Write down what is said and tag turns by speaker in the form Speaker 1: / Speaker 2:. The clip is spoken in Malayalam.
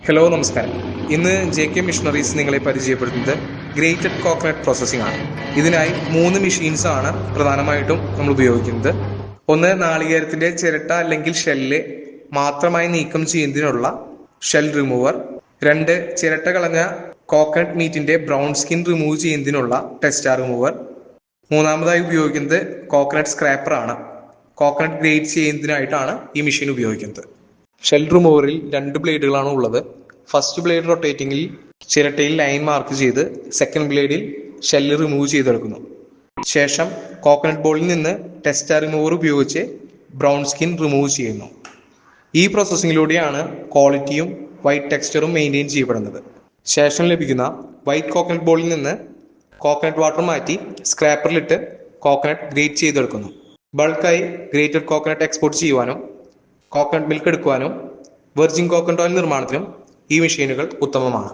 Speaker 1: ഹലോ നമസ്കാരം. ഇന്ന് JK മിഷണറീസ് നിങ്ങളെ പരിചയപ്പെടുത്തുന്നത് ഗ്രേറ്റഡ് കോക്കനട്ട് പ്രോസസ്സിംഗ് ആണ്. ഇതിനായി 3 മെഷീൻസ് ആണ് പ്രധാനമായിട്ടും നമ്മൾ ഉപയോഗിക്കുന്നത്. ഒന്ന്, നാളികേരത്തിന്റെ ചിരട്ട അല്ലെങ്കിൽ ഷെല്ല് മാത്രമായി നീക്കം ചെയ്യുന്നതിനുള്ള ഷെൽ റിമൂവർ. 2, ചിരട്ട കളഞ്ഞ കോക്കനട്ട് മീറ്റിന്റെ ബ്രൗൺ സ്കിൻ റിമൂവ് ചെയ്യുന്നതിനുള്ള ടെസ്റ്റാ റിമൂവർ. മൂന്നാമതായി ഉപയോഗിക്കുന്നത് കോക്കനട്ട് സ്ക്രാപ്പർ ആണ്. കോക്കനട്ട് ഗ്രേറ്റ് ചെയ്യുന്നതിനായിട്ടാണ് ഈ മെഷീൻ ഉപയോഗിക്കുന്നത്. ഷെൽ റിമൂവറിൽ 2 ബ്ലേഡുകളാണ് ഉള്ളത്. ഫസ്റ്റ് ബ്ലേഡ് റൊട്ടേറ്റിംഗിൽ ചിരട്ടയിൽ ലൈൻ മാർക്ക് ചെയ്ത് സെക്കൻഡ് ബ്ലേഡിൽ ഷെല്ല് റിമൂവ് ചെയ്തെടുക്കുന്നു. ശേഷം കോക്കനട്ട് ബോളിൽ നിന്ന് ടെസ്റ്റാ റിമൂവർ ഉപയോഗിച്ച് ബ്രൗൺ സ്കിൻ റിമൂവ് ചെയ്യുന്നു. ഈ പ്രോസസ്സിങ്ങിലൂടെയാണ് ക്വാളിറ്റിയും വൈറ്റ് ടെക്സ്ചറും മെയിൻറ്റെയിൻ ചെയ്യപ്പെടുന്നത്. ശേഷം ലഭിക്കുന്ന വൈറ്റ് കോക്കനട്ട് ബോളിൽ നിന്ന് കോക്കനട്ട് വാട്ടർ മാറ്റി സ്ക്രാപ്പറിലിട്ട് കോക്കനട്ട് ഗ്രേറ്റ് ചെയ്തെടുക്കുന്നു. ബൾക്കായി ഗ്രേറ്റഡ് കോക്കനട്ട് എക്സ്പോർട്ട് ചെയ്യുവാനും കോക്കനട്ട് മിൽക്ക് എടുക്കുവാനും വെർജിൻ കോക്കനട്ട് ഓയിൽ നിർമ്മാണത്തിനും ഈ മെഷീനുകൾ ഉത്തമമാണ്.